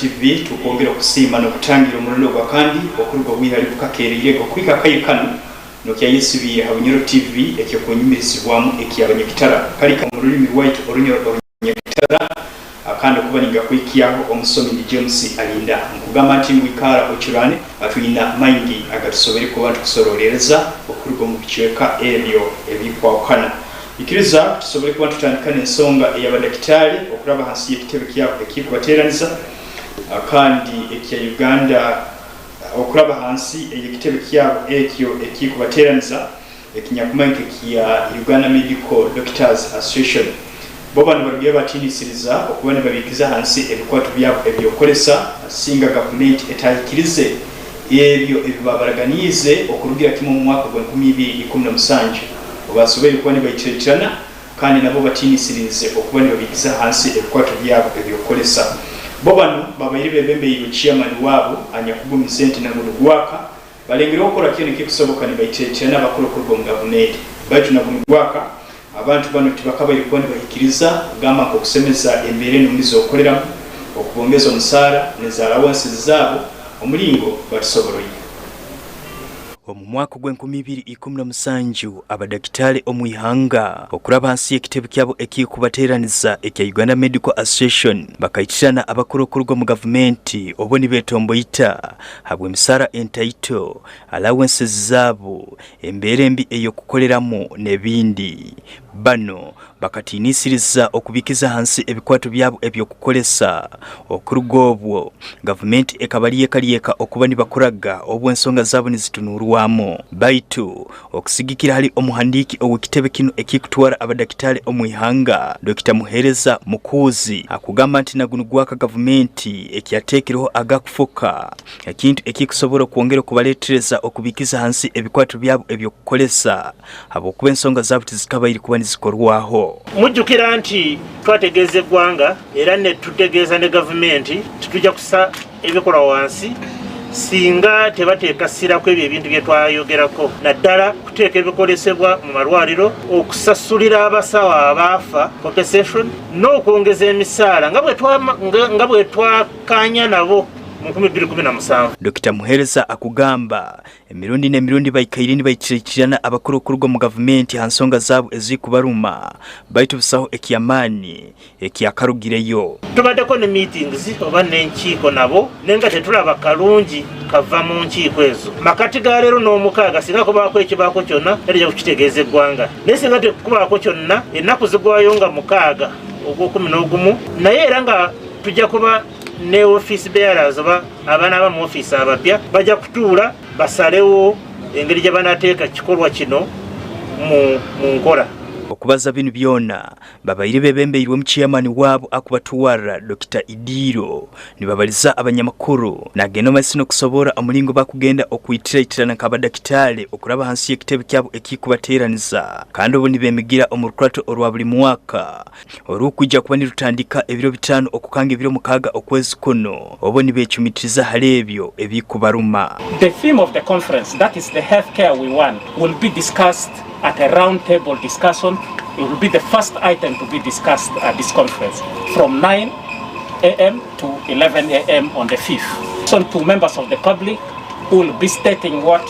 TV tukongera kusiima n'okutangira omulundi gwa kandi okulugwa bwihali kukakereye okwika kayikano nokya yesubiye Habunyoro TV ekyo kunyumirizibwamu ekyabanyekitara kalika mu lulimi lwaitu olunyekitara akanda kubaninga kwikiyaho omusomi James Alinda nkugamba nti mwikara okirane atuyina maingi agatusobere ku bantu kusororereza okulugwa mu bichweka ebyo ebikwakana ikiriza tusobole kuba tutandika n'ensonga ey'abadakitali okulaba hansi y'ekitebe kyabo ekikubateeraniza kandi ekya Uganda okulaba hansi y'ekitebe kyabo ekyo ekikubateeraniza ekinyakumanke kya Uganda Medical Doctors Association bo bano barugiye batinisiriza okuba ne babikiza hansi ebikwatu byabo ebyokolesa singa gavumenti etayikirize ebyo ebibabaraganize okurugira kimu mu mwaka gwa 2017 obasobole kuba ne bayikiretirana kandi nabo batinisirize okuba ne babikiza hansi ebikwatu byabo ebyokolesa bo bano babayire bebembeyo chairman wabo AGAGUMIZIBWE nagulugwaka balengera okola kintu kikusoboka ne bayikiretirana bakolokolwa mu gavumenti baitu nagulugwaka abantu bano tibakabaire kuba ne bayikiriza gamba okusemeza embeera enungiza okoleramu okubongeza omusaala n'ezalawansi zaabo omulingo batusoboloye mu mwaka gwa 2017 abadakitale omwihanga okulaba hansi y'ekitebe kyabo ekikubateeraniza ekya Uganda Medical Association bakayitirana abakolokolwa mu gavumenti oboni betomboyita habwe emisara entaito allowances zaabo embeera embi ey'okukoleramu n'ebindi bano bakatinisiriza okubikiza hansi ebikwatu byabo ebyokukolesa okuruga obwo gavumenti ekabaliyeka okuba nibakuraga obw'ensonga zaabo nizitunurwamu baitu okusigikira hali omuhandiki ow'ekitebe kino ekikutwara abadakitale omwihanga Dr. Muhereza Mukuzi akugamba nti nagunugwaka gavumenti ekyateekereho agakufuka ekintu ekikusobola okwongera okubaleetereza okubikiza hansi ebikwatu byabo ebyokukolesa habwokuba ensonga zaabo tizikabaire kuba nizikorwaho mujjukira nti twategeeza eggwanga era ne tutegeeza ne gavumenti titujja kusa ebikola wansi singa tebateeka ssirako ebyo ebintu bye twayogerako naddala kuteeka ebikolesebwa mu malwaliro okusasulira abasawo abaafa compensation n'okwongeza emisaala nga bwe twakanya nabo mu 2017. Dr. Muhereza akugamba emirundi n'emirundi bayikaire bayikirekirana abakolokolwa mu gavumenti hansonga zaabo ezikubaruma baitu busaho ekyamaani ekyakarugireyo tubaddeko ne meetings oba n'enkiiko nabo nenga tetulaba kalungi kava mu nkiiko ezo makati ga leero n'omukaaga singa kubaako ekibaako kyonna erija kukitegeeza eggwanga naye singa tekubaako kyonna ennaku zigwayo nga mukaaga ogw'okuminaogumu naye era nga tujja kuba ne office bearers oba abaana aba mu office abapya bajja kutuula basalewo engeri gye banateeka kikolwa kino mu nkola okubaza bino byona babayire bebembeirwe mu chairman wabo akubatuwara Dr. Idiro nibabaliza abanyamakuru nagenda masino kusobora omulingo bakugenda okuyitirayitirana nk'abadakitale okulaba hansi y'ekitebe kyabo ekikubateeraniza kandi obo nibemigira omurukwato olwa buli mwaka olw'okujja kuba nirutandika ebiro 5 okukanga ebiro 6 okwezi kuno obo nibeecumitiriza hali ebyo ebikubaruma. The theme of the conference, that is the healthcare we want, will be discussed at a round table discussion. It will be the first item to be discussed at this conference from 9 a.m. to 11 a.m. on the 5th. So to members of the public who will be stating what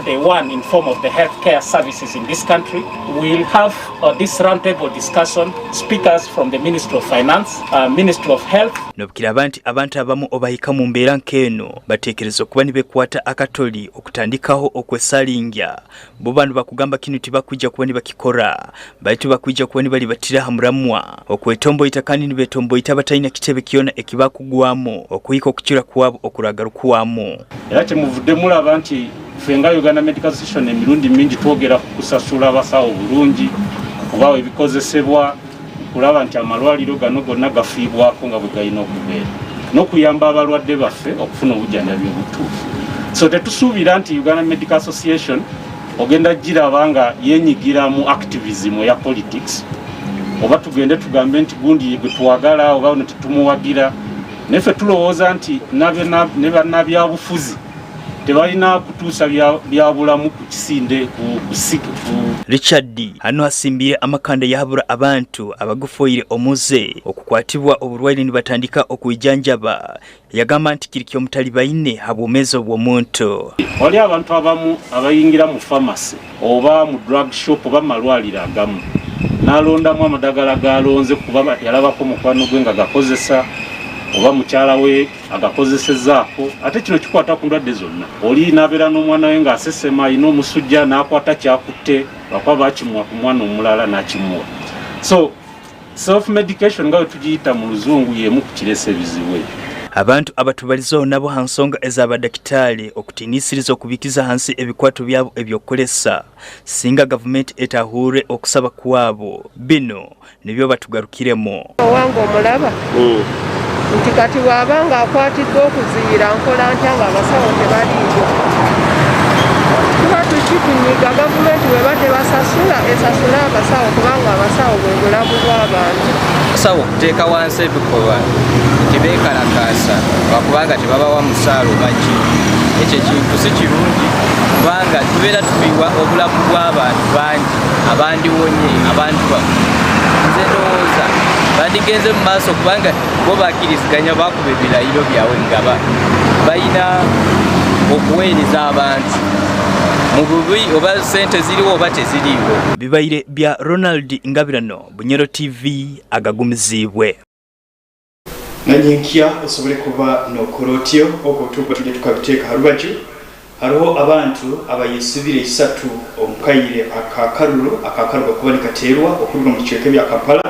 they want in form of the healthcare services in this country. We'll have this roundtable discussion speakers from the Ministry of Finance, Ministry of Health. Nobukira abantu abamu obahika mu mbeera nkeno batekereza okuba nibekwata akatoli okutandikaho okwesalingya bo bantu bakugamba kino tibakujja kuba nibakikora baitu bakujja kuba nibali batira hamuramwa okwetomboyita kandi nibetomboyita batalina kitebe kyona ekibakugwamu okuyika okukira kwabo okuragarukuwamu era kyemuvudde mulaba nti fenga Uganda Medical Association emirundi mingi twogera kusasula abasawo bulungi kubawo ebikozesebwa kulaba nti amalwaliro gano gonna gafiibwako nga bwe galina okubeera n'okuyamba abalwadde baffe okufuna obujjanjabi obutuufu. So tetusuubira nti Uganda Medical Association ogenda giraba nga yenyigira mu activism ya politics oba tugende tugambe nti gundi gwe tuwagala oba ne tetumuwagira neffe tulowooza nti ne bannabyabufuzi tebalina kutuusa byabulamu ku kisinde ku Richard hano asimbire amakanda yahabura abantu abagufoire omuze okukwatibwa obulwaire nibatandika okwijanjaba yagamba nti kirikyo mutali baine habwomezo bw'omuntu. Wali abantu abamu abayingira mu pharmacy oba mu drug shop oba malwaliro agamu n'alondamu amadagala galonze kuba yalabako mukwano gwe nga gakozesa oba mukyala we agakozesezzaako ate kino kikwata ku ndwadde zonna. Oli n'abeera n'omwana we ng'asesema alina omusujja n'akwata kyakutte lwakuba bakimuwa ku mwana omulala n'akimuwa. So self medication nga we tugiyita mu luzungu y'emu ku kiresa ebizibu ebyo. Abantu abatubalizo nabo hansonga ez'abadakitaali okutinisiriza okubikiza hansi ebikwatu byabo ebyokolesa singa gavumenti etahure okusaba kwabo bino nibyo batugarukiremo. Owange omulaba nti kati bw'abanga akwatiddwa okuziira nkola ntya ng'abasawo tebaliiyo. Tuba tukitunyiga gavumenti bwe batebasasula esasula abasawo kubanga abasawo bwe bulamu bw'abantu. Abasawo okuteeka wansi ebikolwa tebeekalakaasa lwakubanga tebabawa musaala baki. Ekyo kintu si kirungi kubanga tubeera tufiibwa obulamu bw'abantu bangi abandiwonye abantu bamu. Nze ndowooza bandigenze mu maaso kubanga bo bakkiriziganya bakuba ebirayiro byabwe nga balina okuweereza abantu mu bubi oba sente ziriwo oba teziriwo. Bibaire bya Ronald Ngabirano, Bunyoro TV, agagumizibwe. Nanyinkya osobole kuba nokorotyo okotuba tujja tukabiteeka harubaju hariho abantu abayesubire isatu omukayire akakaruro kuba nikateerwa okuruga mu kicweka bya Kampala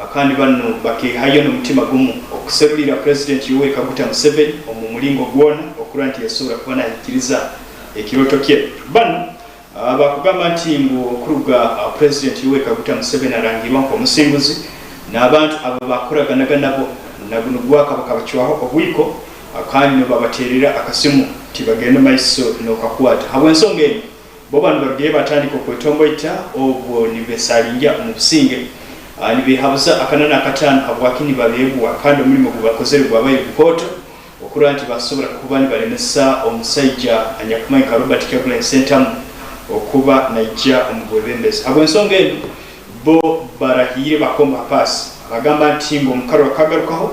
akandi bano bakehayo n'omutima gumu okuserulira President Yoweri Kaguta Museveni omu mulingo gwona okura nti yasobola kuba nayikiriza ekiroto kye. Bano bakugamba nti mbu okuruga President Yoweri Kaguta Museveni arangirwa nk'omusinguzi n'abantu abo bakoraganaga nabo naguno gwakabaka bakiwaho obwiko akandi no babaterera akasimu tibagenda maiso nokakwata habwensonga eno bo bano bagiye batandika okwetomboita obwo nibesalinja mu businge nibehabuza akanana akatano habwakini babebwa kandi omulimo gubakozere gwabaye gukota okura nti basobola kuba nibalemesa omusajja anyakumaika Robert Kyagulanyi Ssentamu okuba naija omugwebembezi. Habwensonga eno bo barahire bakomba pasi bagamba nti ngo omukaro akagarukaho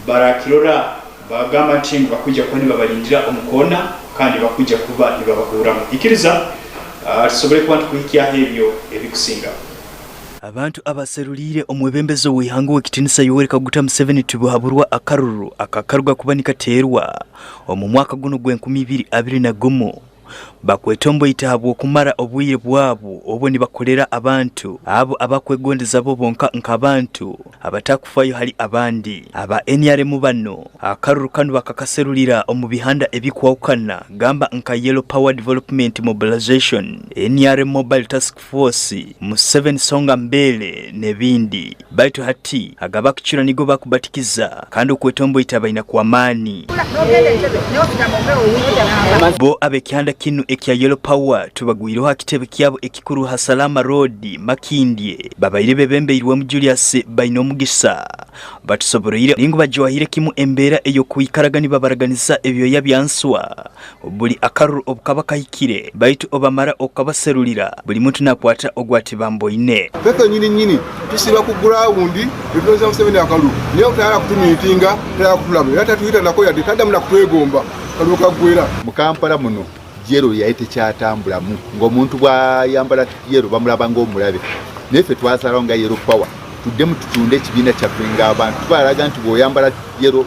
barakirora bagamba nti ngo bakujja kuba nibabalindira omukona kandi bakujja kuba nibabakuramu ikiriza tusobole kuba ntukuhikyaho ebyo ebikusinga. Abantu abaserulire omwebembezo w'ihanga w'ekitinisa Yoweri Kaguta Museveni tubuhaburwa akaruru akakarwa kuba nikateerwa omu mwaka guno gw'2021 bakwetomboita habw'okumara obwire bwabo obwo nibakolera abantu abo abakwegondeza bo bonka nk'abantu abatakufayo hali abandi aba NRM bano akaruru kanu bakakaserulira omu bihanda ebikwawukana gamba nka Yellow Power Development Mobilization, NRM Mobile Task Force, Museveni Songa Mbele nebindi baitu hati agabakicura nigo bakubatikiza kandi okwetomboita baina kwamaani bo abekihanda kinu ekya Yellow Power tubagwireho akitebe kyabo ekikuru Hasalama Road Makindye babaire bebembeirwe mu Julius baino mugisa batusoborire ningo bajwahire kimu embera eyo kuikaragani babaraganiza ebyoya byanswa buli akaruru obukabakahikire baitu obamara okabaserulira buli muntu nakwata ogwati bamboine peka nyini tusiba ku ground ebyoza Museveni akalu niyo kutara kutumitinga tara kutulamu yata tuita nako ya dikada mna kutwegomba kaluka gwera mu Kampala muno yero yaite kyatambulamu ng'omuntu bwayambala yero bamulaba ng'omulabe nefe twasalonga Yellow Power tudde mu tutunde ekibiina kyaffe ng'abantu balaga nti bw'oyambala yero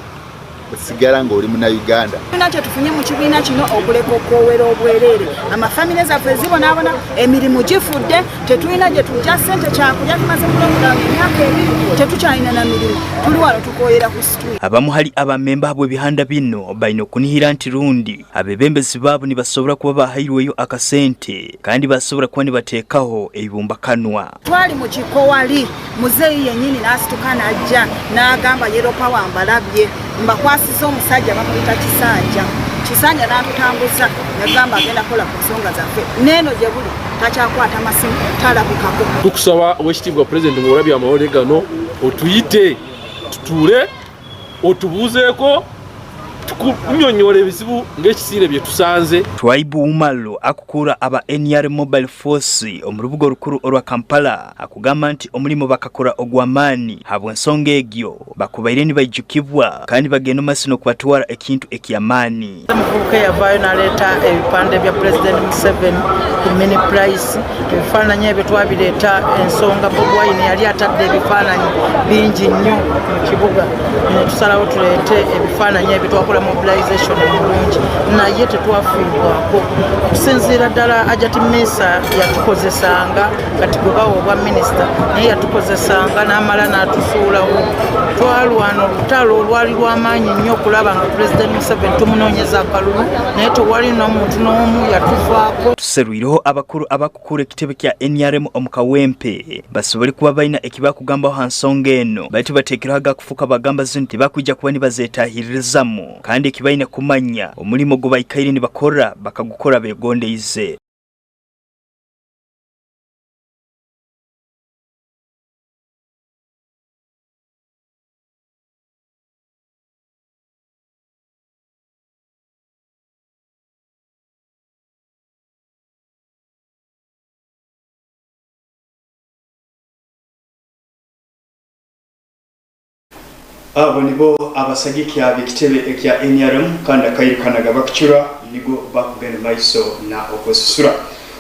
osigala ng'oli mu Uganda. Nakyo tufunye mu kibiina kino okuleka okwowera obwerere amafamire zaffe zibonaabona emirimu gifudde tetulina gye tujja ssente kyakulya tumaze kulonda emyaka ebiri tetukyalina na mirimu tuli wano tukoyera ku street. Abamu hali abamemba habwe bihanda bino balina okunihira nti rundi abebembezi baabo nibasobola kuba bahairweyo akasente kandi basobola kuba nibateekaho ebibumbakanwa. Twali mu kikowali muzeeyi yennyini n'asituka n'ajja n'agamba Yellow Power mbalabye mbakwasiza omusajja bamuyita Kisanja n'atutambuza yagamba agenda kola ku nsonga zaffe neeno gye buli takyakwata masimu talabikako. Tukusaba obwekitiibwa Pulezidenti mu olabya amawole gano otuyite tutuule otubuuzeeko kunyonyola ebizibu ng'ekisiire bye tusanze. Twaibu Umalo akukura aba NR Mobile Force omurubuga rukuru olwa Kampala akugamba nti omulimu bakakora ogwamaani habwa ensonga egyo bakubaire ni bajjukibwa kandi bagenda masino kubatwala ekintu ekyamaani. Muvubuka yavaayo n'aleeta ebipande bya President Museveni ku mini price ebifaananyi ebyo twabireeta ensonga Bobi Wine yali atadde ebifaananyi bingi nnyo mu kibuga ne tusalawo tuleete ebifaananyi ebyo twakola mobilization omulungi naye tetwafiibwako okusinziira ddala Ajati Mesa yatukozesanga kati gwe bawa obwa minisita naye yatukozesanga n'amala n'atusuulawo twalwana olutalo olwali lw'amaanyi nnyo okulaba nga President Museveni tumunoonyeza akalulu naye tewali n'omuntu n'omu yatufaako. Tuserwireho abakuru abakukura ekitebe kya NRM omukawempe basobole kuba balina ekibakugambaho hansonga eno baitu bateekeraho agakufuka bagamba zino tebakwijja kuba nibazeetaahiririzamu kandi ekibalina kumanya omulimu gwe baikaire nibakora bakagukora begondeize. Abo nibo abasagiki ab'ekitebe ekya NRM kandi akayirikanaga bakucura nigo bakugenda maiso na okususura.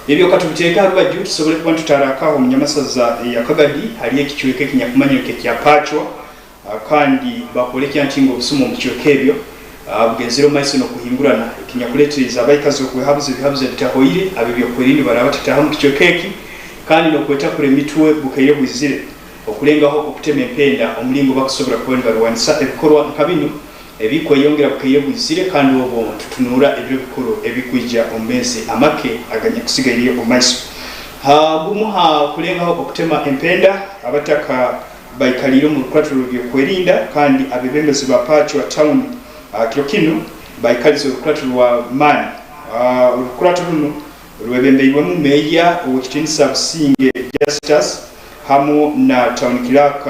Ebyo katubiteeka abajju tusobole kuba tutarakaho mu Nyamasaza ya Kagadi hali ekicuweke kinyakumanyike kya Pachwa kandi bakolekya ntingo obusumo mu kicuweke ebyo bugenzero maiso no kuhingurana kinyakuletereza abayikazi okwehabuza ebihabuza bitahoire abibyo kwirindi baraba tataha mu kicuweke eki kandi no kweta kure mitwe bukaire buzire okulengaho okutema empenda omulingo bakusobora kubona barwanisa ebikorwa nkabino ebikweyongera bukayebuzire kandi obo tutunura ebyo bikoro ebikwijja omezi amake aganya kusigairiye omaiso gumuha kulengaho okutema empenda abataka baikaliro mu rukwatiro byokwerinda kandi abebembezi ba Pachwa town kirokino baikalizo rukwatiro wa mani urukwatiro runo rwebembeirwe mu meya owekitinisa businge Justus hamu na town clerk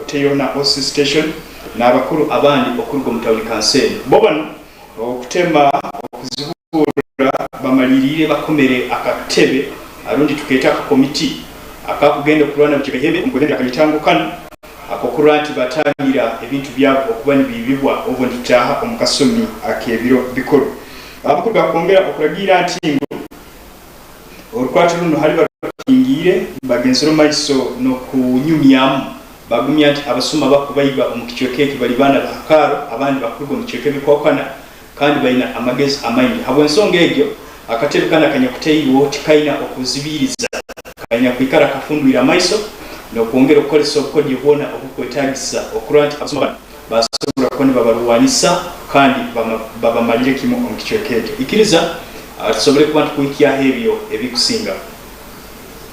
oteyo na OC station na abakuru abandi okurugo mu town council bobano okutema okuzibura bamalirire bakomere akatebe arundi tuketa ka committee akakugenda kulwana bukibehebe ngobenda akayitango kana akokuranti batangira ebintu byabo okubani bibibwa obwo ntutaha omukasomi akebiro bikoro abakuru bakongera okuragira ntingo orukwatiro runo hali ingire bagenzero maiso no kunyumyamu bagumya ati abasoma bakubayiba omukicyokeke bali bana bakaro abandi bakurwa omukicyokeke bikokana kandi bayina amagezi amaini habo ensonga egyo akatebe kana kanyakuteiwo tikaina okuzibiriza kanya kwikara kafundwira maiso no kuongera okukolesa obukodi bwona obukwetagisa okuranti abasoma basobora kone babaruwanisa kandi babamalire kimo omukicyokeke ikiriza tusobole kuba tukuikia hebyo ebikusinga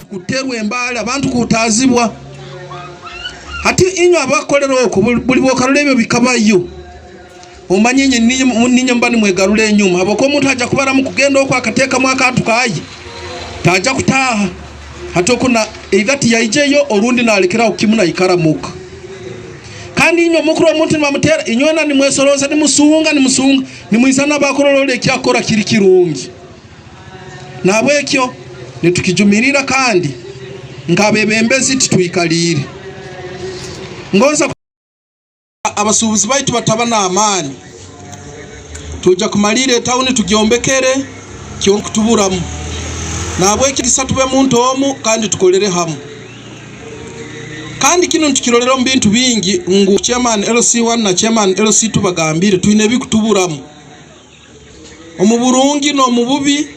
kuterwa embala abantu kutazibwa hati inyo abakolera oko buli bokalule ebyo bikabayo omanyenye ninyo mbani mwegalule enyuma abako omuntu ajja kubara mu kugenda okwa akateeka mu akantu kayi tajja kutaha hatokuna egati yayijeyo orundi nalekera okimuna ikaramuka kandi inyo mukuru omuntu nimamutera inyona ni mwesoloza ni musunga ni mwisana bakololole kyakora kiri kirungi nabwekyo nitukijumirira kandi ngabebembezi titwikalire ngonza abasubuzi baitu batabana amani tuja kumalire town tugyombekere kyo kutuburamu nabwekyo kisatube muntu omu kandi tukolere hamu kandi kino tukirolero mbintu bingi ngu chairman LC1 na chairman LC2 bagambire tuine bikutuburamu omuburungi no mububi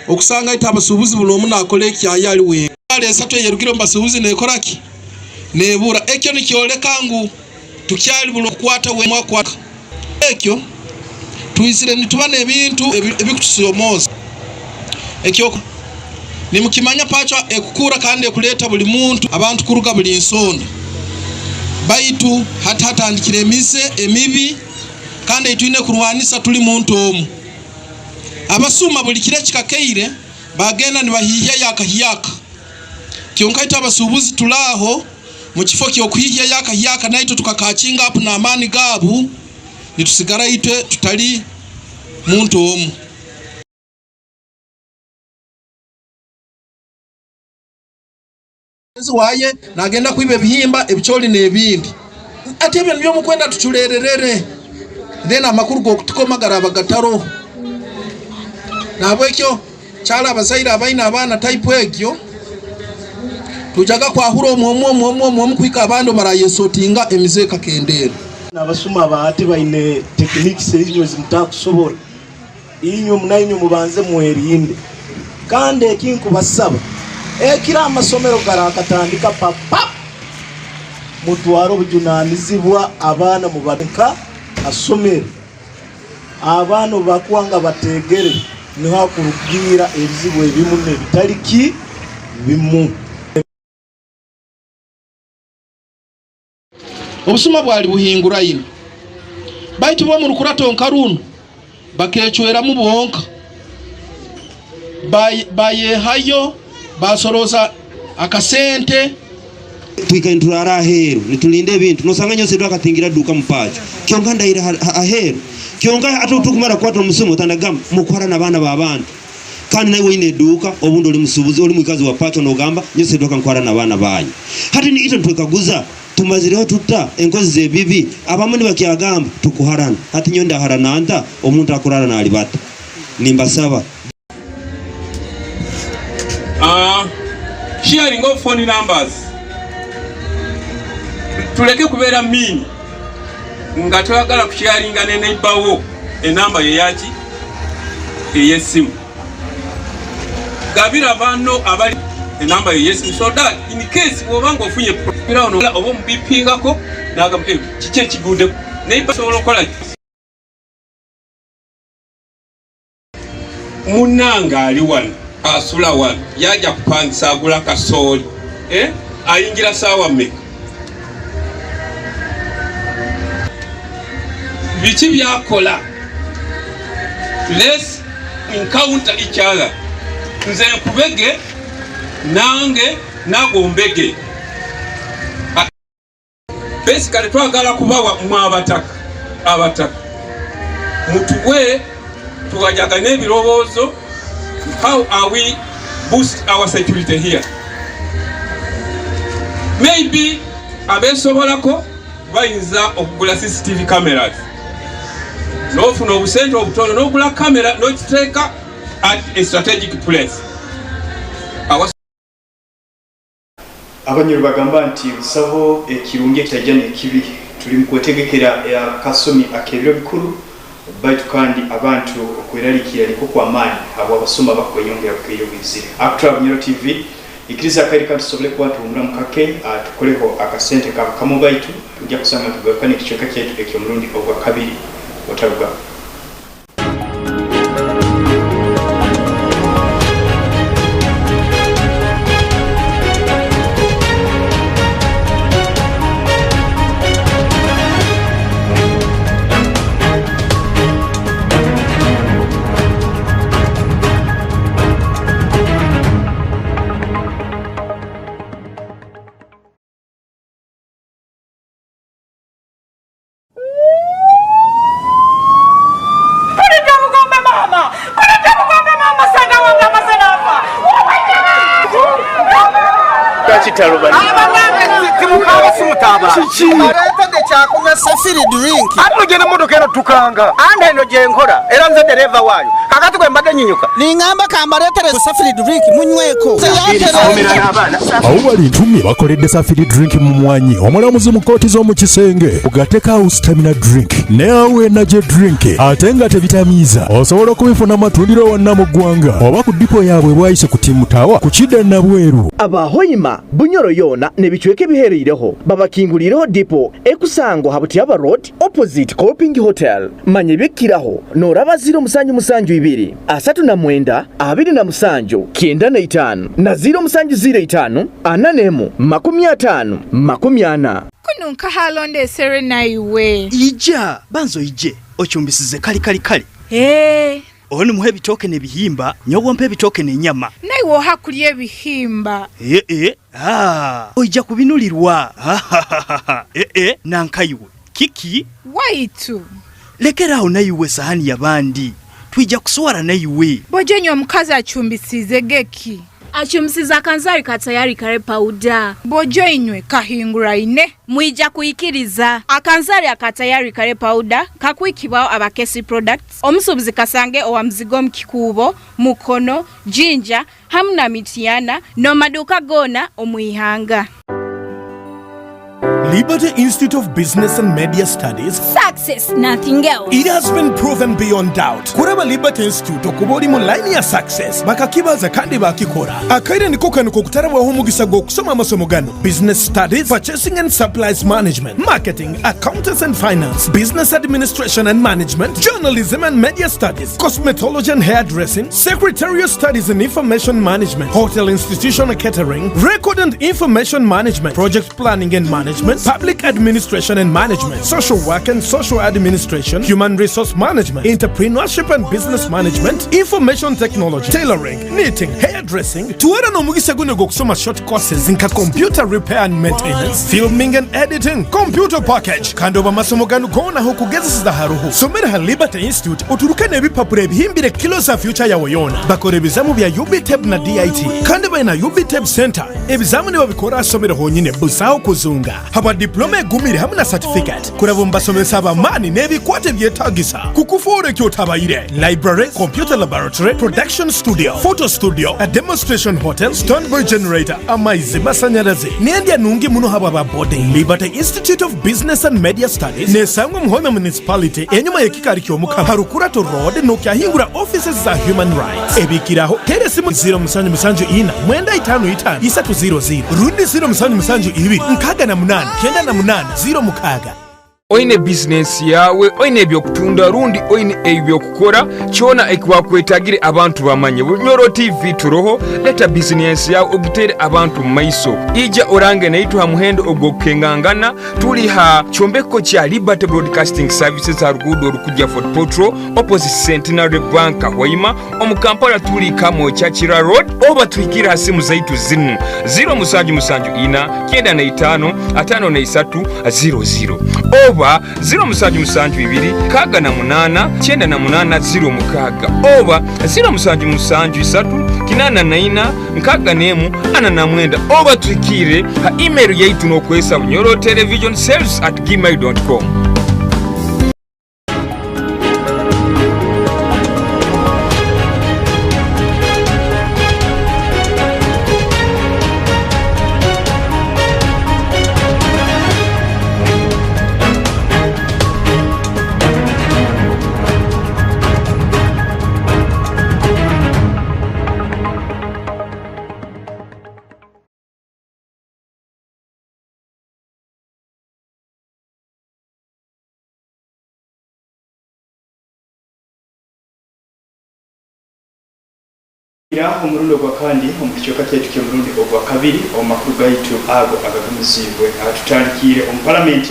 okusanga ita abasubuzi bulomu nakole kyayali we ale sato yerugiro mbasubuzi nekoraki nebura ekyo nikyoleka ngu tukyali bulo kwata we mwakwa ekyo tuisire nitubana ebintu ebikutusomoza ekyo ni mukimanya Pachwa ekukura kandi ekuleta buli muntu abantu kuruga buli nsonda baitu hatandikire mise emibi kandi ituine kurwanisa tuli muntu omu abasuma buli kire kikakeire bagenda nibahihya yakahiyaka kyonkaita abasubuzi tulaho mu kifo kyo kuhihya yakahiyaka naito tukakakinga up na amani gabu nitusigara itwe tutali muntu omu. Waye nagenda kwiba ebihimba ebicholi n'ebindi ate ebintu byomukwenda tuchulererere then amakuru gokutukomagara abagataro nabwekyo kyala abazaire abaina abaana type egyo tujaga kwahura omwo kwika abando marayesotinga emizeka kendera nabasuma baate baine techniques ezinyo zimutakusobora inyo munayinyo mubanze mwerinde kandi ekinkubasaba ekira amasomero garakatandika papa mutwaro bujunanizibwa abana mubanka asomero abana bakwanga bategere niho kurubwira ebizibu ebimu nebitaliki bimu. Obusuma bwali buhingura ino baitu bo mu rukuratonka runo bakecwera mu bonka bayehayo basoroza akasente twikentura aheru nitulinde ebintu nosanga nyose twakatingira duka mupacho kyonga ndaira aheru kyonga atutukumara kwatwa musumo tandagamba mukwara nabana babantu kandi nawe ine duka obundo oli musubuzi oli mukazi wa pacho nogamba nyose twakankwara nabana banyu hati ni ito twekaguza tumazireho tuta enkozi zebibi abamwe bakyagamba tukuharana hati nyonda harana anta omuntu akurara na alibata nimbasaba sharing of phone numbers tuleke kubera mini nga twagala kusharinga ne neighborwo enamba yeyaki eyesimu gabira bano abali enamba yeyesimu so that in case obanga ofunye problem obo mbipingako naga kiche kigude neighbor solo kola munanga ali wano asula wano yaja kupangisa agula kasoli ayingira sawa mmeka bichi byakola let's encounter each other nze kubege nange nagombege basically twagala kubawa abataka mutuwe tuwajaga n'ebirobozo. How are we boost our security here? Maybe abesobolako bayinza okugula CCTV cameras. No funa obusente obutono n'okugula camera n'okiteeka at a strategic place. Abanyuru bagamba nti busaho ekirungi ekitajja n'ekibi tuli mu kwetegekera akasomi akebiro bikulu baitu kandi abantu okwerarikira liko kwa maani abo abasoma bakweyongera kweyongezera. Actor Abanyuru TV ikiriza kairi kandi sobole kwa tuumura mukake tukoleho akasente kamu baitu tujja kusanga tugakane kichoka kyetu ekyo mulundi ogwa kabiri otaruga. Safiri drink. Ando jena modoka eno tukanga. Anda eno jenkora. Era nze dereva wayo. Kakati kwe mbage nyinyuka. Ningamba kambaretere safiri drink munyweko. Awali ntumi bakoledde safiri drink mu mwanyi. Omulamuzi mu kooti z'omu kisenge. Ugateka stamina drink. Neawe energy drink. Atenga tebitamiza. Osobola kubifuna matundiro wonna mu ggwanga. Oba ku dipo yaabwe bwayise ku Timutawa ku Kidda Nabweru. Abahoyima Bunyoro yona ne bichweke bihereireho. Babakingulireho dipo ekusango Habutiaba Road opposite Coping Hotel. Manye bikiraho noraba 072 349 275 905 na 075 ananemu 50 50. Kununka halonde serena iwe. Ija banzo ije ochumbisize kali. Ono muhe bitoke ne bihimba nyogo mpe bitoke ne nyama. Naiwo hakuliye bihimba. Oija kubinulirwa. Nankaiwe. Kiki waitu lekeraho nayiwe sahani yabandi twijja kuswala nayiwe bojenyo omukazi achumbisize geki achumbisiza kanzari katayari kare pauda bojo inywe kahingura ine mwija kuikiriza akanzari akatayari kare pauda kakwikibao abakesi products omusubizi kasange owa mzigo mkikubo mukono jinja hamna mitiana no maduka gona omwihanga. Liberty Institute of Business and Media Studies. Success, nothing else. It has been proven beyond doubt. Kuraba Liberty Institute okuboli mu line ya success. Bakakibaza kandi bakikora. Akaire niko kanuko kutarabwa homugisa go kusoma amasomo gano. Business Studies, Purchasing and Supplies Management, Marketing, Accountants and Finance, Business Administration and Management, Journalism and Media Studies, Cosmetology and Hairdressing, Secretarial Studies and Information Management, Hotel Institutional Catering, Record and Information Management, Project Planning and Management, Public Administration and Management, Social Work and Social Administration, Human Resource Management, Entrepreneurship and Business Management, Information Technology, Tailoring, Knitting, Hairdressing, tuwera no mugisa gune go kusoma short courses nka Computer Repair and Maintenance, Filming and Editing, Computer Package, kandi oba masomo gano gona ho kugezesa haruhu. Somera ha Liberty Institute oturukane ebipapuro ebihimbire kilo za future yawe yona. Bakora ebizamu bya UBTEB na DIT. Kandi bayina UBTEB Center. Ebizamu ne babikora asomera honyine busaho kuzunga. Haba diploma egumire hamwe na certificate kurabo mbasomesa abamani n'ebikwate byetagisa kukufore kyotabayire library, computer laboratory, production studio, photo studio, a demonstration hotel, standby generator, amaizi masanyarazi n'endi anungi muno haba ba boarding. Liberty Institute of Business and Media Studies nesangwa muhome municipality enyuma y'ekikari ky'omukama Harukurato Road n'okyahingura offices za human rights. Ebikiraho teresimu 0 mwenda 55 300 rundi 0 nkaga na munani kenda na munani 0 mukaga. Oine business yawe oine ebyokutunda rundi oine ebyokukora kyona ekwakwetagire abantu bamanye Bunyoro TV turoho leta business yawe ogitere abantu maiso ija orange naitu ha muhendo ogokengangana tuli ha chombeko kya Liberty Broadcasting Services arugudo rukujya Fort Potro opposite Centenary Bank Hoima omukampala tuli kamo Chachira Road oba tuikira simu zaitu zinu 0 kenda na 5 5 na 3 00 oba 0 kaga na munana chenda na munana 0 mukaga oba 0 kinana na ina nkaga nemu ana na mwenda oba tuikire ha email yaitu no kwesa Bunyoro television sales@gmail.com. Omurundo gwa kandi omukichoka kyetu ky'omurundi ogwa kabiri omakuru gaitu ago agagumizibwe atutalikire omu parliament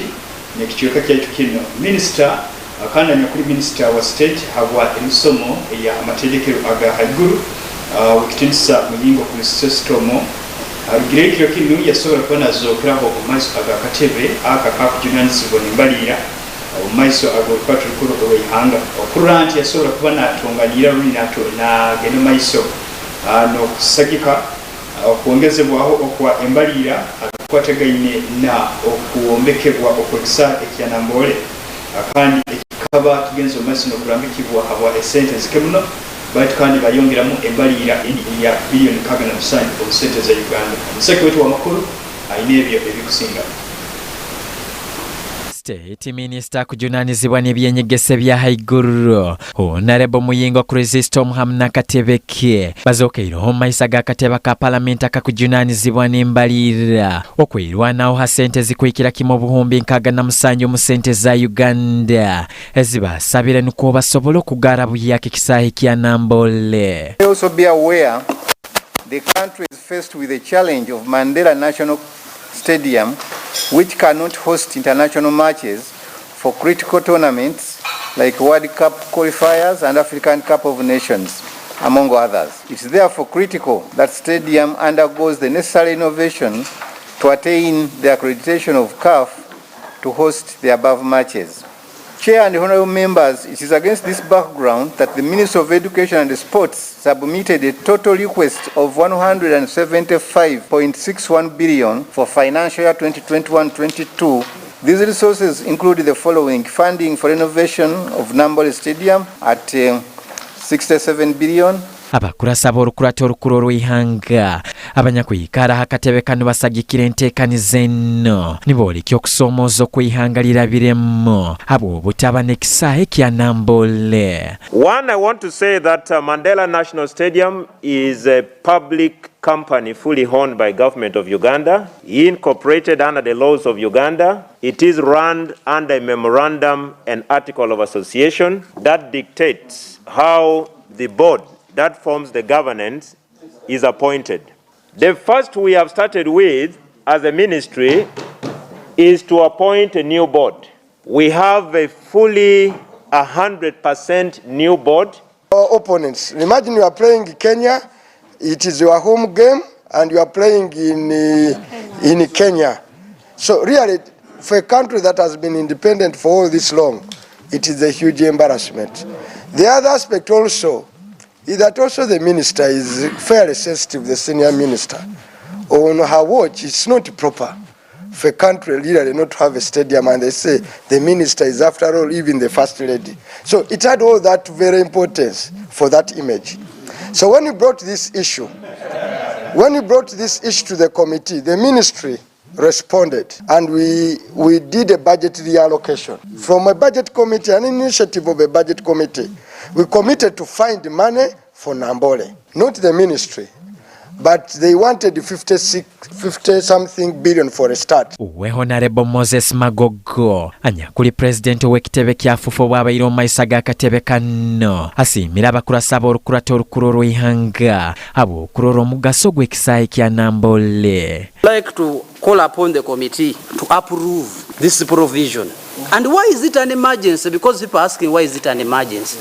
nekichoka kyetu kino minister akandanya kuri minister wa state habwa emisomo ya amategekero aga haiguru wikitinisa muyingo kuri system agirekiro kino yasobora kubonazo kuraho omaiso aga katebe aka kakujunanizibwa nimbalira omaiso ago kwatu kuro oyihanga okuranti yasobora kubona atonganira rinato na geno maiso no kusagika okuongezebwaho okwa embalira akwategaine na okuombekebwa okwekisa ekyanambole kandi ekikaba kigenzo maiso no kurambikibwa habwa esente zikemuno bait kandi bayongeramu embalira ya bilioni 1.5 obusente za Uganda. Museke wetu wa makuru ainebyo ebikusinga. State Minister kujunanizibwa n'ebyenyegese bya haiguru Honorable Muyingo ku resistom hamna katebeke bazokeiro maisa ga kateba ka parliament akakujunanizibwa n'embalira okwirwa naho ha sente zikwikira kimo buhumbi nkaga na musanju mu sente za Uganda eziba sabire nuko basobola okugara buyake kisahi kya nambole. Also be aware the country is faced with the challenge of Mandela National Stadium, which cannot host international matches for critical tournaments like World Cup qualifiers and African Cup of Nations, among others. It's therefore critical that stadium undergoes the necessary innovation to attain the accreditation of CAF to host the above matches. Chair and honorable members, it is against this background that the Ministry of Education and Sports submitted a total request of 175.61 billion for financial year 2021-22. These resources include the following: funding for renovation of Nambole Stadium at 67 billion. abakurasaba olukurata olukulu olw'ihanga abanyakuyikaara akatebe kano basagikira enteekaniza enno niboolekya okusoomooza okwihanga lirabiremu ab'obutaba n'ekisa ekya Nambole. One, I want to say that Mandela National Stadium is a public company fully owned by government of Uganda, incorporated under the laws of Uganda. It is run under a memorandum and article of association that dictates how the board that forms the governance is appointed. The first we have started with as a ministry is to appoint a new board. We have a fully 100% new board. Our opponents, imagine you are playing Kenya, it is your home game, and you are playing in Kenya. So really, for a country that has been independent for all this long, it is a huge embarrassment. The other aspect also is that also the minister is fairly sensitive, the senior minister. On her watch, it's not proper for a country really not to have a stadium, and they say the minister is after all even the first lady. So it had all that very importance for that image. So when we brought this issue to the committee, the ministry responded, and we did a budget reallocation. From a budget committee, an initiative of a budget committee, we committed to find money for Nambole, not the ministry, but they wanted 50-something billion for a start. Uwe Honorable Moses Magogo anyakuli president w'ekitebe kyafufu obwabaire omu maiso g'akatebe kano asiimira abakurasaba olukurata olukulu olw'ihanga ab'okulora omugaso gw'ekisaayi kya Nambole. Like to call upon the committee to approve this provision. And why is it an emergency? Because people are asking why is it an emergency?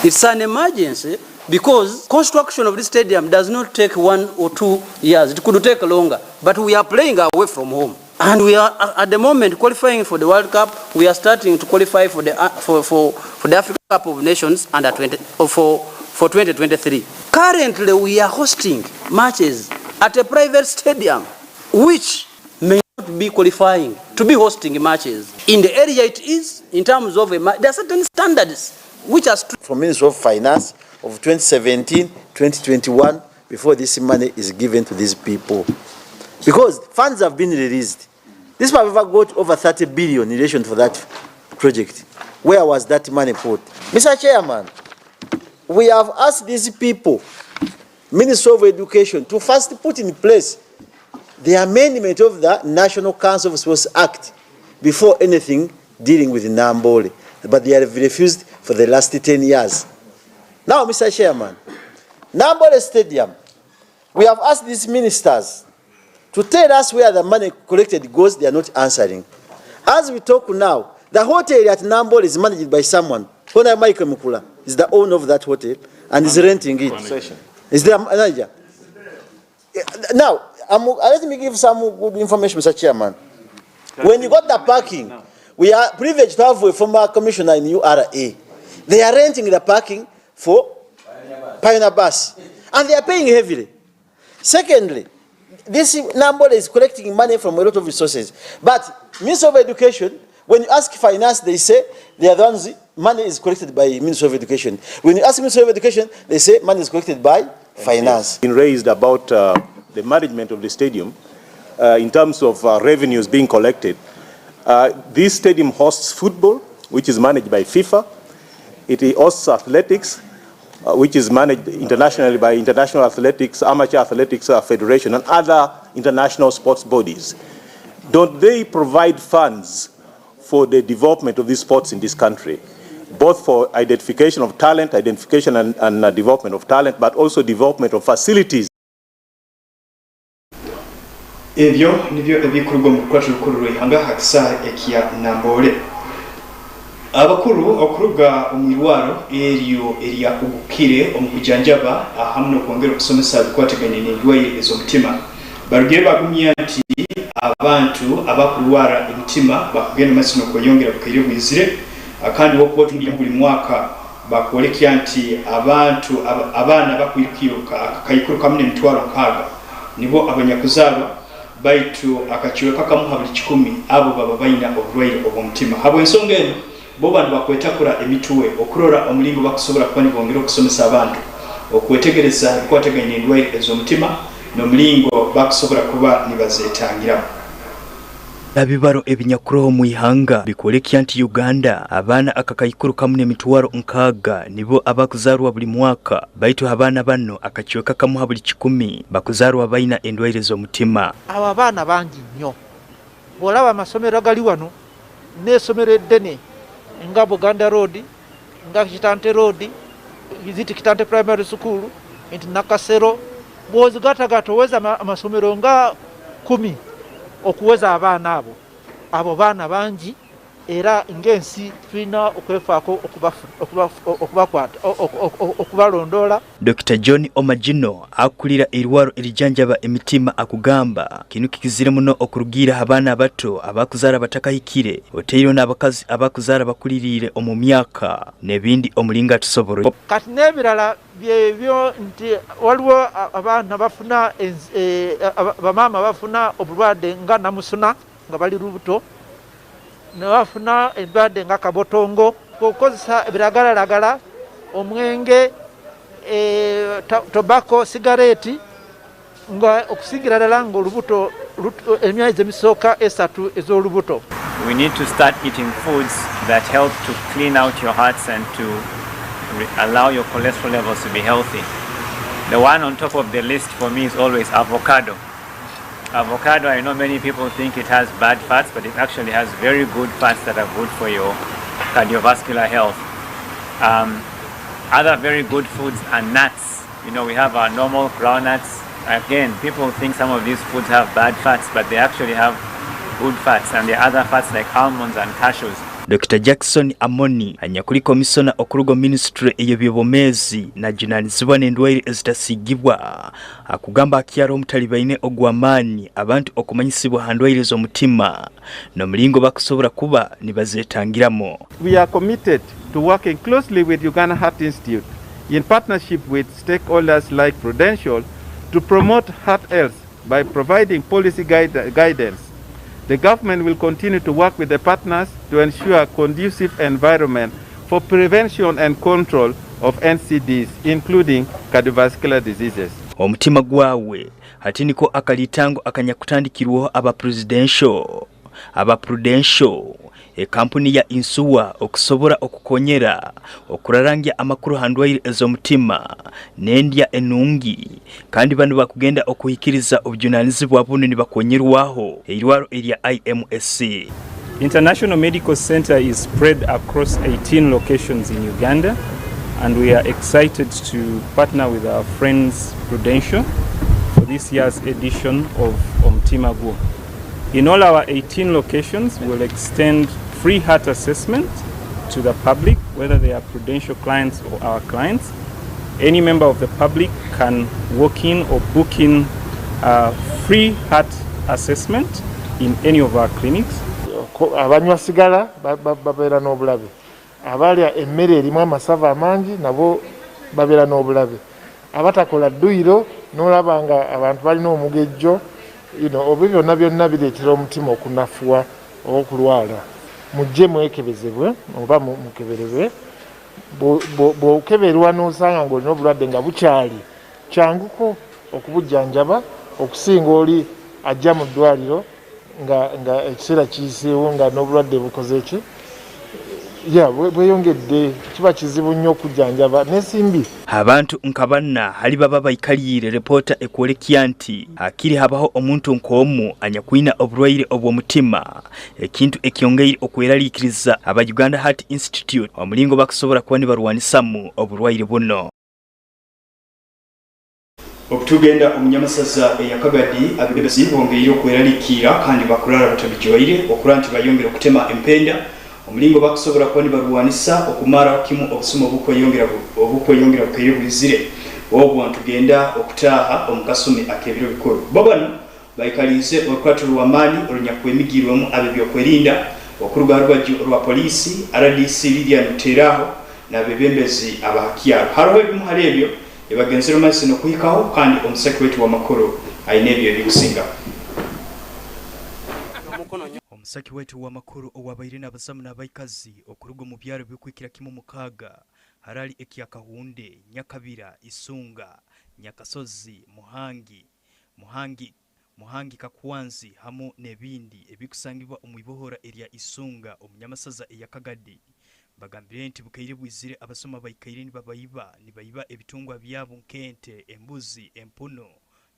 It's an emergency because construction of this stadium does not take 1 or 2 years. It could take longer, but we are playing away from home. And we are at the moment qualifying for the World Cup. We are starting to qualify for the Africa Cup of Nations under 20 for 2023. Currently, we are hosting matches at a private stadium, which may not be qualifying to be hosting matches. In the area it is, in terms of there are certain standards which are from Ministry of Finance of 2017-2021 before this money is given to these people. Because funds have been released. This have got over 30 billion in relation to that project. Where was that money put? Mr. Chairman, we have asked these people, Ministry of Education, to first put in place the amendment of the National Council of Sports Act before anything dealing with Nambole. But they have refused for the last 10 years. Now, Mr. Chairman, Nambole Stadium, we have asked these ministers to tell us where the money collected goes. They are not answering. As we talk now, the hotel at Nambole is managed by someone. Honorable Michael Mukula is the owner of that hotel and is renting it. Is there a manager? Now, let me give some good information, Mr. Chairman. When you got the parking, we are privileged to have a former commissioner in URA. They are renting the parking for Pioneer Bus, and they are paying heavily. Secondly, this number is collecting money from a lot of resources. But Ministry of Education, when you ask finance, they say they are the ones, money is collected by Ministry of Education. When you ask Ministry of Education, they say money is collected by finance. Been raised about the management of the stadium in terms of revenues being collected. This stadium hosts football, which is managed by FIFA. It hosts athletics, which is managed internationally by International Athletics, Amateur Athletics Federation, and other international sports bodies. Don't they provide funds for the development of these sports in this country, both for identification of talent, identification and development of talent, but also development of facilities? Ebyo nibyo ebikorwa mu kwacu rukororo ihanga hakisa ekia Nambole. Abakuru okuruga omwirwaro eriyo eria ubukire omukujanjaba ahamno kongera kusomesa bikwateganye n'indwaye ezo mutima. Barugire bagumya nti abantu abakurwara imitima bakugenda masino kuyongera bukire bwizire kandi wokubatungira buli mwaka bakwolekya nti abaana bakwirukiruka akayikulu kamune emitwalo 6 nibo abanyakuzaalwa baitu akakiweka kamu habuli 10 abo baba balina obulwaire obw'omutima habw'ensonga eno bo bantu bakwetakula emituwe okurora omulingo bakusobola kuba nibongera okusomesa abantu okwetegereza ebikwateganya endwaire ez'omutima n'omulingo bakusobola kuba nibazeetangira. Abibaro ebinyakuro mu ihanga bikolekya nti Uganda abaana akakayikuru kamu n'emitwalo 6 nibo abakuzaalwa buli mwaka baitu abaana bano akakiweka kamu habuli 10 bakuzaalwa balina endwaire z'omutima. Abo abaana bangi nnyo bw'olaba amasomero agali wano n'essomero eddene nga Buganda Road nga Kitante Road Giziti Kitante Primary School nti Nakasero bw'ozigatagata oweza amasomero nga 10 okuweza abaana abo baana bangi era ng'ensi tulina okwefaako okubakwata okubalondoola. Dr. John Omagino akulira irwaro erijanjaba emitima akugamba kinu kikizire muno okurugira abaana abato abakuzaala batakahikire oteiro n'abakazi abakuzaala bakulirire omu myaka n'ebindi omulinga tusobora. Kati n'ebirala byebyo nti waliwo abaana bafuna bamaama bafuna obulwadde nga namusuna nga bali lubuto nebafuna endwadde nga kabotongo okukozesa ebiragalalagala omwenge tobacco sigareeti nga okusingira ddala nga olubuto emyezi emisooka 3 ez'olubuto. We need to start eating foods that help to clean out your hearts and to allow your cholesterol levels to be healthy. The one on top of the list for me is always avocado. Avocado, I know many people think it has bad fats, but it actually has very good fats that are good for your cardiovascular health. Other very good foods are nuts. You know, we have our normal groundnuts. Again, people think some of these foods have bad fats, but they actually have good fats, and there are other fats like almonds and cashews. Dr. Jackson Amoni anyakuli komisona okurugo ministry ey'ebyobomezi najunaanizibwa n'endwaire ezitasigibwa akugamba akyalo omutali baine ogw'amaanyi abantu okumanyisibwa handwaire z'omutima n'omulingo bakusobola kuba nibazeetangiramo. We are committed to working closely with Uganda Heart Institute in partnership with stakeholders like Prudential to promote heart health by providing policy guidance. The government will continue to work with the partners to ensure a conducive environment for prevention and control of NCDs, including cardiovascular diseases. Omutima gwawe ati niko akalitango akanyakutandikirwaho aba Prudential ekampuni ya insuwa okusobora okukonyera okurarangia amakuru handwaire ez'omutima n'endya enungi kandi bano bakugenda okuhikiriza obujunaanizibwa buno nibakonyerwaho eirwaro erya IMSC. International Medical Center is spread across 18 locations in Uganda, and we are excited to partner with our friends Prudential for this year's edition of Omutima Gwo. In all our 18 locations, we'll extend free heart assessment to the public, whether they are Prudential clients or our clients. Any member of the public can walk in or book in a free heart assessment in any of our clinics. Abanywa sigala babeera n'obulabe, abalya emmere erimu amasava amangi nabo babeera n'obulabe, abatakola dduyiro n'olaba nga abantu balina omugejjo obwo byonna byonna bireetera omutima okunafuwa okulwala. Mujje mwekebezebwe oba mukeberebwe. Bw'okeberwa n'osanga ng'olina obulwadde nga bukyali, kyanguko okubujjanjaba okusinga oli ajja mu ddwaliro nga ekiseera kiyiseewo nga n'obulwadde bukoze ki bweyongedde, kiba kizibu nnyo okujjanjaba n'ensimbi. Abantu nkabanna hali baba bayikalire reporter ekwolekya nti akiri habaho omuntu nk'omu anyakwina obulwaire obw'omutima ekintu ekyongeire okweraliikiriza aba Uganda Heart Institute omulingo bakusobola kuba nibarwanisamu obulwaire buno. Okutugenda omunyamasaza eyakagadi abebezi bongeire okweraliikira kandi bakulala batabijwaire okula nti bayongera okutema empenda omulingo bakusobola kuba nibarwanisa okumara kimu obusuma obukweyongera bukeyebulizire obwo ntugenda okutaaha omukasumi akebiro bikulu. Babano bayikalize olukwatu lw'amaanyi olunyakwemigirwemu abe byokwerinda okuruga rwa polisi RDC Lilian Teraho na bebembezi abahakiaro hariho ebimu hari ebyo ebagenzero masi no kuhikaho kandi omusaki wetu wa makuru ainebyo bikusinga. Omusaki wetu wa makuru owabaire n'abasamu n'abaikazi okuruga mu byaro bikwikira kimu mukaga harali ekyakahunde Nyakabira Isunga Nyakasozi Muhangi Kakwanzi hamu nebindi ebikusangibwa omuibohora erya Isunga omunyamasaza eyakagadi bagambire nti bukaire bwizire abasoma bayikaire nibayiba ebitungwa byabo nkente embuzi empuno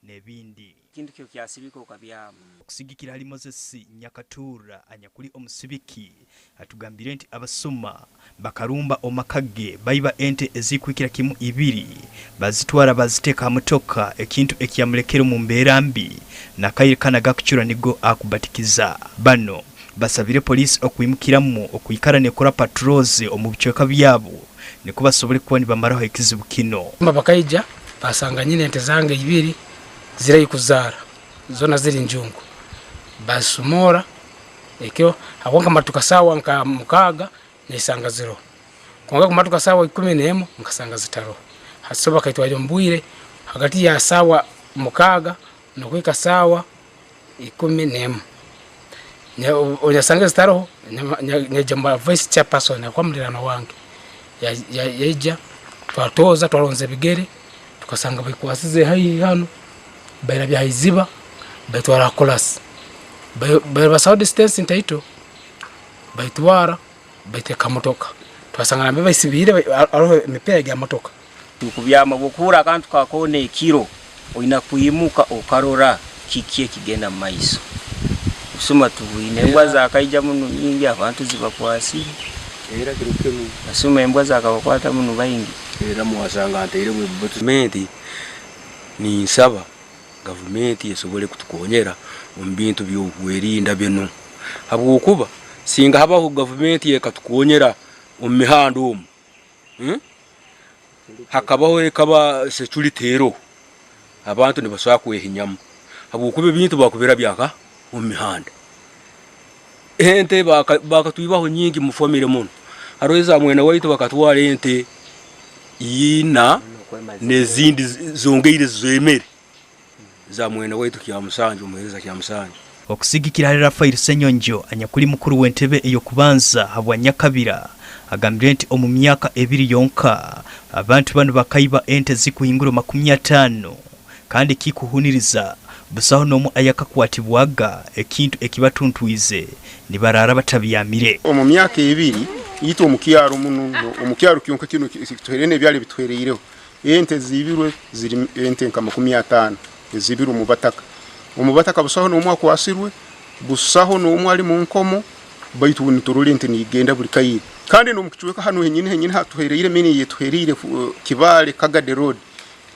nebindi kintu kyo kyasibika okabyamu okusigikira ali Moses Nyakatura anyakuli omusibiki atugambire nti abasoma bakarumba omakage bayiba ente ezikwikira kimu ibiri bazitwara baziteka motoka ekintu ekyamulekero mu mberambi nakayire kanaga kuchura nigo akubatikiza bano basabire police okuyimukiramu okuyikara nekora patrols omubichweka byabo nikuba sobole kuba ni bamaraho ekizibu kino bakayija basanga nyine ente zange ibiri zirayi kuzara zona ziri njungu basumora ekyo akonga matuka sawa nka mukaga nisanga zero konga kumatuka sawa 11 nkasanga zitaro hasoba kaitwaje mbwire hagati ya sawa mukaga no kwika sawa 11 onyasanga zitaro nyajamba vice chairperson kwa mlirana wange yaija twatoza twalonze bigere tukasanga bikwasize hayi hano baira bya hiziba betwara kolas baira sawa distance ntaito baitwara baiteka motoka twasanga nambe baisibire aho mipera ya motoka kubyama bukura kantu kakone kiro oina kuyimuka okarora kikie kigenda maiso usuma tuwine embwa za kaija muno nyingi abantu zibakwasi era kirukemu asuma embwa za kabakwata muno bayingi era muwasanga anteire mu butumenti ni nsaba government yesobole kutukonyera mu bintu by'okwerinda bino habwokuba singa habaho government yekatukonyera omihando hakabaho ekaba security abantu nibaswa kwehinyamu habwokuba bintu bakubera byaka omihanda ente bakatuibaho nyingi mu family muno aroeza mwena waitu bakatwara ente yina nezindi zongeire zemere za mwena waitu kya musanju muhereza kya musanju okusigikira hari Rafael Senyonjo anyakuli mukuru wentebe eyo kubanza habwa Nyakabira agambire nti omu myaka ebiri yonka abantu bano bakayiba ente zikuhinguro 50 kandi kikuhuniriza busaho nomu ayakakwatibwaga ekintu ekibatuntuize nibarara batabiyamire omu myaka ebiri yito omukyaro muno omukyaro kyonka kino kitwerene byali bitwereireho ente zibirwe ziri ente nka 50 ezibiru mubataka busaho nomu akwasirwe busaho nomu ali mu nkomo baitu nitorole ente nigenda buli kayire kandi no mukichweka hano henyine hatuhereire mini yetuhereire Kibale Kagade Road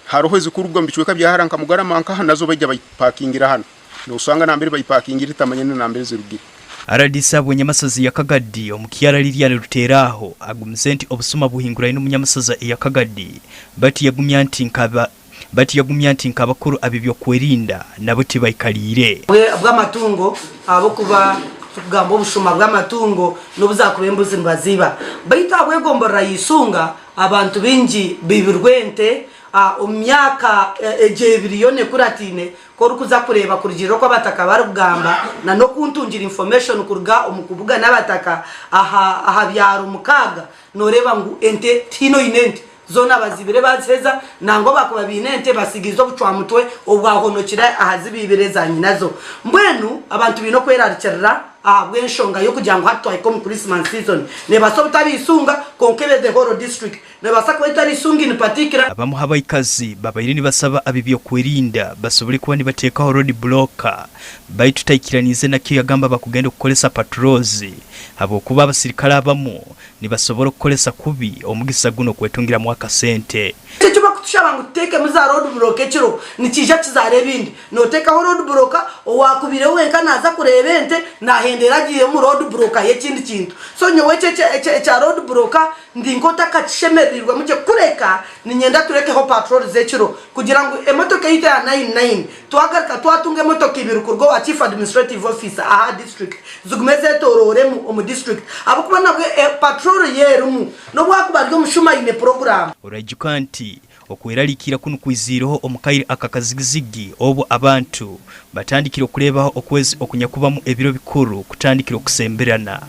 haroho zikurugwa mbichweka byaharanka mugarama nka nazo bajya bayipakingira hano no usanga nambere bayipakingira tamanyene nambere zirugire aradisa bwenyamasazi ya Kagadi omukiyara Lilian Ruteraho agumzenti obusuma buhingura ino munyamasaza ya Kagadi bati yagumya nti nkabakuru abibyo kwerinda nabo tibayikalire bw'amatungo abo kuba kugamba obushuma bw'amatungo n'obuzakubembuzi mbaziba baita bwegombora Isunga abantu bingi bibirwente omyaka ejebiliyone kuratine korukuza kureba kurigiro kwa bataka barugamba na no kuntungira information kuruga omukubuga n'abataka aha byaro mukaga noreba ngu ente tino inente zona bazibire bazeza nango bakuba binente basigizo bucwa mutwe obwahonokira ahazibibireza nyinazo mbwenu abantu bino kwerarikirira bwenshonga yo kugira ngo hatwaye ko mu Christmas season ne basobita bisunga konkebe the whole district ne basakwa itari sungi in particular abamuha bayikazi babayire ni basaba abibyo kwerinda basobole kuba ni batekaho road blocker bayitutayikiranize nakyo yagamba bakugenda kukolesa patrols abo kuba abasirikala abamu ni basobora kukolesa kubi omugisa guno kwetungira mwaka sente kushaba ngo uteke muza road block ekiro nikija kizare bindi no teka road block owakubire wenka naza kureba ente nahendera giye mu road block y'ekindi kintu so nyowe cha road block ndingota kacishemerirwa muje kureka ninyenda turekeho patrol z'ekiro kugira ngo emotoka yita ya 99 twagarika twatunge motoka ibiri kurgo wa chief administrative officer aha district zugumeze torore mu district abukuba nabwe patrol yerumu no bwakubaryo mushuma ine program urajukanti okweralikira kuno kwiziroho omukaire akakazigizigi obo abantu batandikira okulebaho okwezi okunyakubamu ebiro bikuru kutandikira okusemberana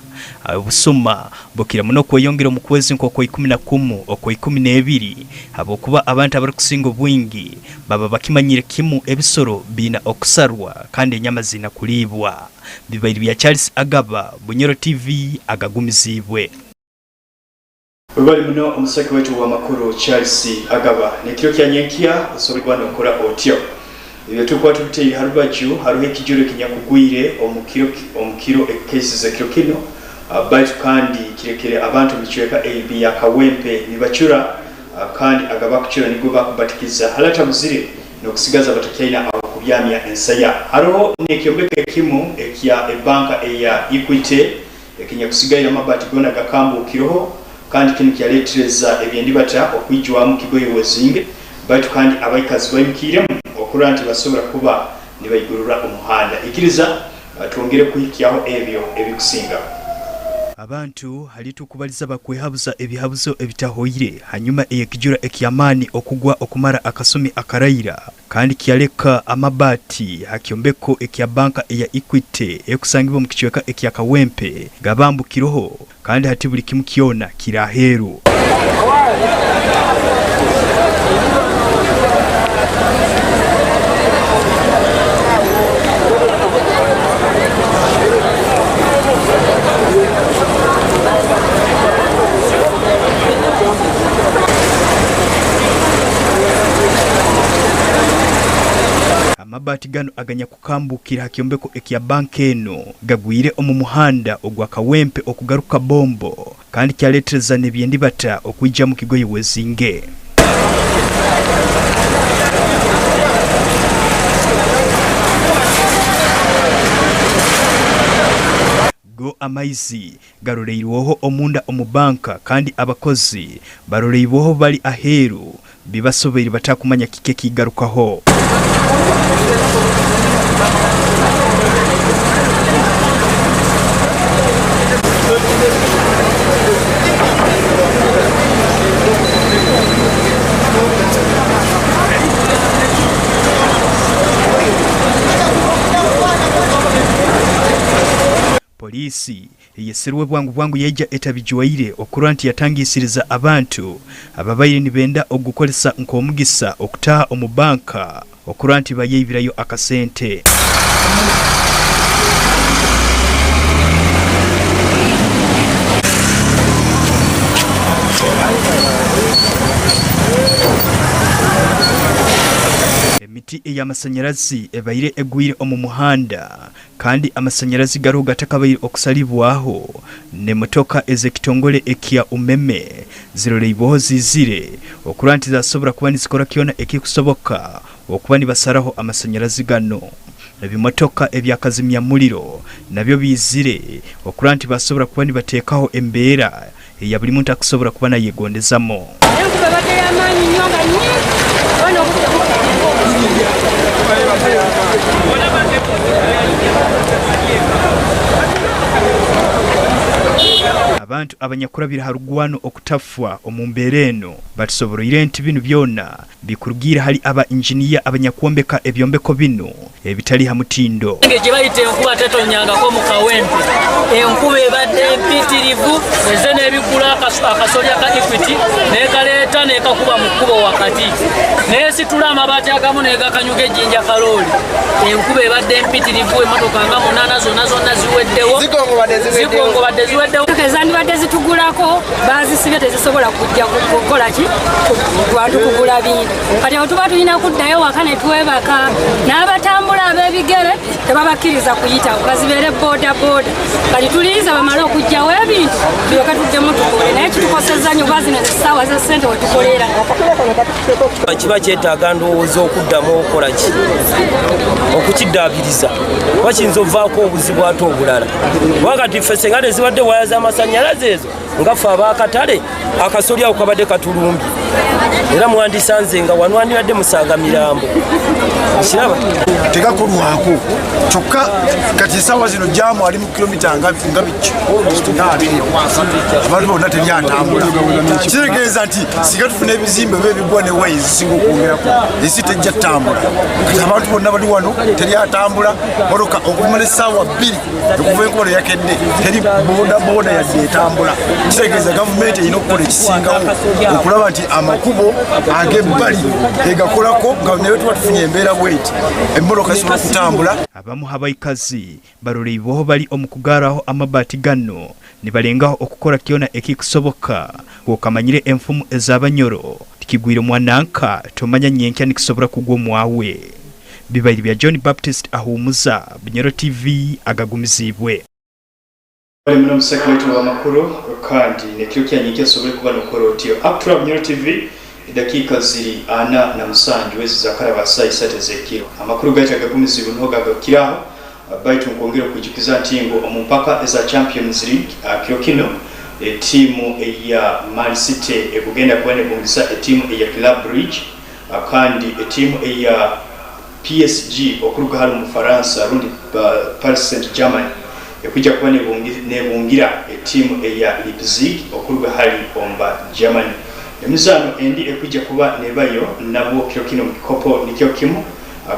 obusoma bokira muno kweyongera mu kwezi nk'okwo 11 okwo 12 abokuba abantu abari kusinga obwingi baba bakimanyire kimu ebisoro bina okusarwa kandi enyama zina kulibwa bibairi bya Charles Agaba Bunyoro TV agagumizibwe. Ubali muno omusaki wetu wa makuru Charles Agaba nekiro kyanyenkia osobwa nokora otyo ibyo tukwa tubiteye harubaju haruhe kijuro kinyakugwire omukiro cases ekiro kino baitu kandi kirekere abantu bichweka AB yakawempe nibachura kandi agaba kuchura nigo bakubatikiza halata muzire no kusigaza batakyina akubyamya ensaya haro nekyobeke kimu ekya ebanka eya Equity ekinya kusigaira mabati gona gakambu kiroho kandi kinu kyaletereza ebyendibata okwijwa mu kigoye wezinge baitu kandi abayikazi bayimukiremu okuranti basobora kuba nibayigurura umuhanda ikiriza tuongere kuhikiyaho ebyo ebikusinga abantu halitukubaliza bakwehabuza ebihabuzo ebitahoire hanyuma eyekijura ekyamani okugwa okumara akasumi akarayira kandi kyaleka amabati hakyombeko ekya banka eya Equity ekusangibwa mu kichweka ekya kawempe gabambukiroho kandi hati buli kimu kiona kiraheru amabati gano aganya kukambukira hakyombeko ekya banke eno gagwire omu muhanda ogwa kawempe okugaruka bombo kandi kyaletereza nebyendibata okwijja mu kigoye wezinge go amaizi garoleirwoho omunda omubanka kandi abakozi baroleirwoho bali aheru bibasoberi batakumanya kike kigarukaho polisi yeserwe bwangu yeja etabijwaire okuranti yatangisiriza abantu ababaire nibenda ogukolesa nkomugisa okutaha omubanka okuranti bayibirayo akasente emiti ey'amasanyarazi ebaire egwire omu muhanda kandi amasanyarazi garo gatakabaire okusalibwaho ne motoka ezekitongole ekya umeme ziroleiboho zizire okuranti zasobora kuba nizikora kyona ekikusoboka okuba nibasaraho amasanyarazi gano ebimotoka ebyakazimya muliro nabyo bizire okuranti basobora kuba nibateekaho embeera ya buli muntu akusobora kuba nayegondezamo abantu abanyakurabira harugwano okutafwa omumbereno batusoboroire nti bino byona bikurugira hali aba engineer abanyakuombeka ebyombeko bino ebitali hamutindo ngeje bayite enkuba tetonyanga ko mu kawempe enkuba ebadde mpitirivu ezene ebikula akasolya ka Equity nekaleta nekakuba mu kubo wakati nesitula amabati agamu negakanyuga ejinja kaloli enkuba ebadde mpitirivu emotoka nga munana zona ziweddewo zigongo badde ziweddewo badde zitugulako bazisibye tezisobola kujja kukola ki abantu kugula bintu kati aho tuba tulina kuddayo waka ne twebaka n'abatambula ab'ebigere tebabakiriza kuyita bazibere boda boda kali tuliza bamala okujjawo ebintu byoka tuddemu tukole naye kitukosezza nnyo bazino essaawa za ssente wetukolera kiba kyetaaga ndowooza okuddamu okukola ki okukiddaabiriza bakiyinza ovaako obuzibu ate obulala wakati ffe senga tezibadde waya z'amasannyalaze ezo nga ffe ab'akatale akasolya ako kabadde katulumbye era mwandisanze nga wanwandibadde musanga mirambo kiraba tegakolwako kyokka kati essaawa zino jaamu ali mu kilomita nga biki abantu bonna teryatambula kitegeeza nti singa tufuna ebizimbe bebigwa ne wayi zisinga okwongerako ensi tejja ttambula kati abantu bonna bali wano teryatambula motoka okumala essaawa 2 okuva enkola yakedde teri boda yadde etambula kitegeeza gavumenti erina okukola ekisingawo okulaba nti amakubo ag'ebbali egakolako nga naye tuba tufunye embeera bweti emmotoka zisobola okutambula. Abamu abaikazi baloleibwaho bali omukugaaraho amabaati gano ne balengaho okukola kyona ekikusoboka okamanyire enfumu ez'abanyoro tikigwire mwananka tomanya nyenkya nikisobola kugwa omwawe. Bibairi bya John Baptist ahumuza Bunyoro TV agagumizibwe. Bali muno musekreti wa makuru kandi nekyo kyanyinkya sobole kuba nokora otyo. Up to Bunyoro TV dakika ziri 47 za karaba saa 3 zekiro. Amakuru gacha agagumizibwe no gagakiraho baitu nkongera kujikiza ntingo omumpaka eza Champions League kirokino timu ya Man City ekugenda kwane bungisa timu ya Club Bridge kandi timu ya PSG okuruga hali mu Faransa rundi Paris Saint-Germain ekujja kwane bungira timu ya Leipzig okuruga hali omba Germany. Emizano endi ekujja kuba nebayo nabo kirokino mkopo nikyo kimu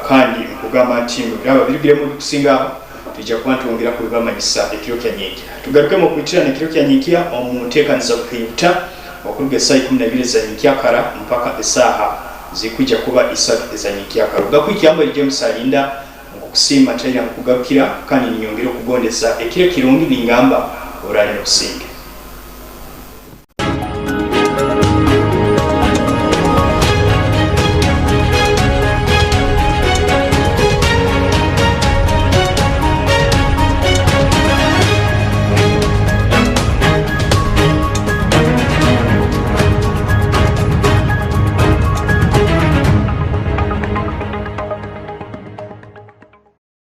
kandi nkugamba timu graba birigiremo kusinga tujja kwantongera ku bamanyisa ekiro kya nyingi tugaruke mu kuitira ne kiro kya nyingi omutekaniza kuyuta okuruga saa 12 za nyingi akara mpaka esaha zikujja kuba isatu za nyingi akara gakwikiyamba James Alinda okukusima tayina kugarukira kandi ninyongera okugondesa ekiro kirungi ningamba orali okusinga